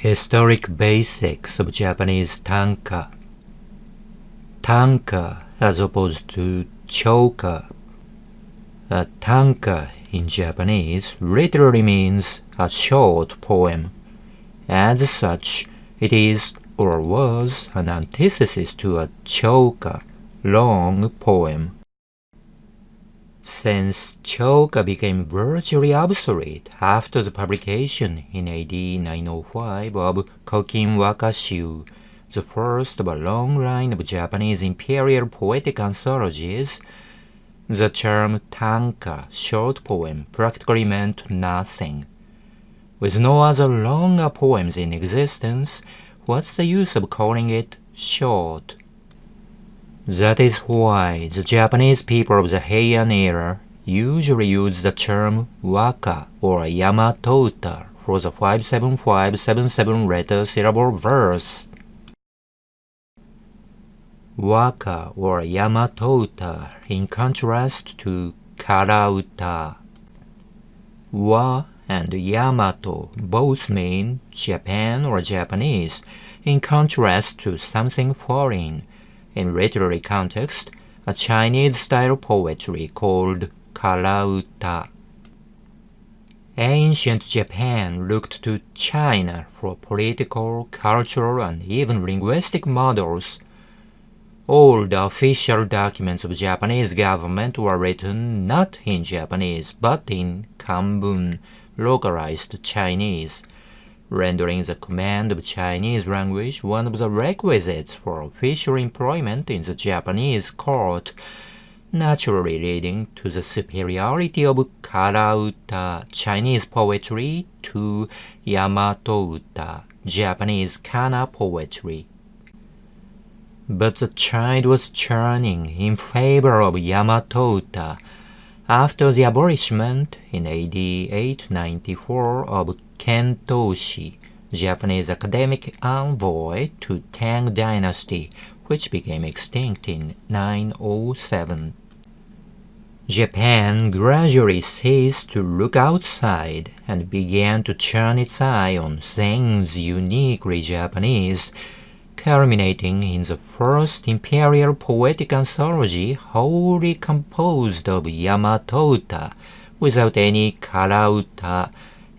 Historic basics of Japanese tanka. Tanka as opposed to choka. A tanka in Japanese literally means a short poem. As such, it is or was an antithesis to a choka, long poem. Since choka became virtually obsolete after the publication in AD 905 of Kokin Wakashu, the first of a long line of Japanese imperial poetic anthologies, the term tanka, short poem, practically meant nothing. With no other longer poems in existence, what's the use of calling it short? That is why the Japanese people of the Heian era usually use the term waka or Yamato-uta for the 57577 letter syllable verse. Waka or Yamato-uta in contrast to kara-uta. Wa and Yamato both mean Japan or Japanese, in contrast to something foreign. In literary context, a Chinese-style poetry called kara-uta. Ancient Japan looked to China for political, cultural, and even linguistic models. All the official documents of Japanese government were written not in Japanese, but in Kanbun, localized Chinese, rendering the command of Chinese language one of the requisites for official employment in the Japanese court, naturally leading to the superiority of kara-uta, Chinese poetry, to Yamato-uta, Japanese kana poetry. But the tide was turning in favor of Yamato-uta after the abolishment in AD 894 of Kentoshi, Japanese academic envoy to Tang dynasty, which became extinct in 907. Japan gradually ceased to look outside and began to turn its eye on things uniquely Japanese, culminating in the first imperial poetic anthology wholly composed of Yamato-uta without any kara-uta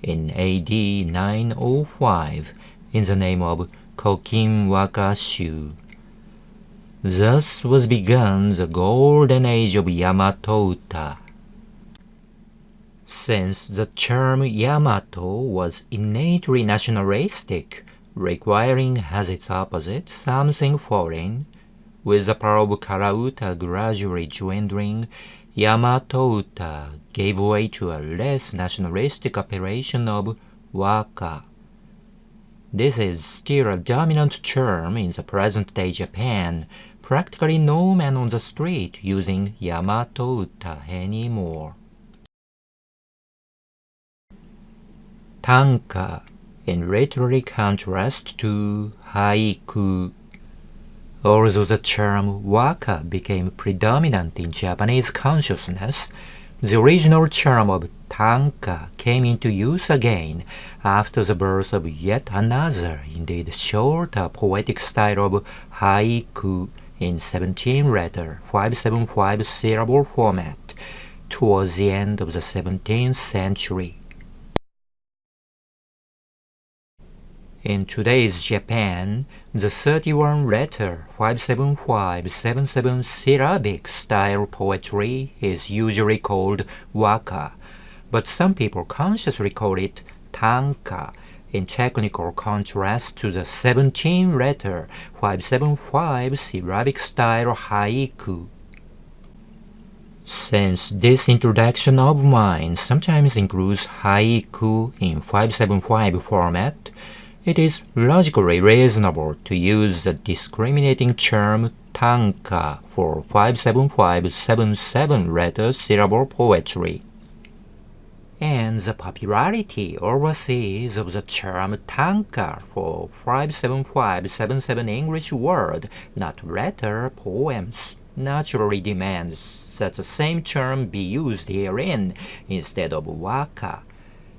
in AD 905 in the name of Kokin Wakashu. Thus was begun the golden age of Yamato-uta. Since the term Yamato was innately nationalistic, requiring as its opposite something foreign, with the power of kara-uta gradually dwindling, Yamato-uta gave way to a less nationalistic appellation of waka. This is still a dominant term in the present-day Japan, practically no man on the street using Yamato-uta anymore. Tanka, in literary contrast to haiku. Although the term waka became predominant in Japanese consciousness, the original term of tanka came into use again after the birth of yet another, indeed shorter poetic style of haiku in 17-letter, 575 syllable format towards the end of the 17th century. In today's Japan, the 31-letter 57577 syllabic style poetry is usually called waka, but some people consciously call it tanka, in technical contrast to the 17-letter 575 syllabic style haiku. Since this introduction of mine sometimes includes haiku in 575 format, it is logically reasonable to use the discriminating term tanka for 57577 letter syllable poetry. And the popularity overseas of the term tanka for 57577 English word, not letter, poems, naturally demands that the same term be used herein instead of waka,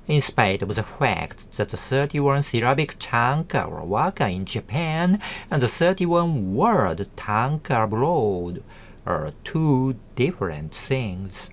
In spite of the fact that the 31-syllabic Tanka or waka in Japan and the 31-word Tanka abroad are two different things.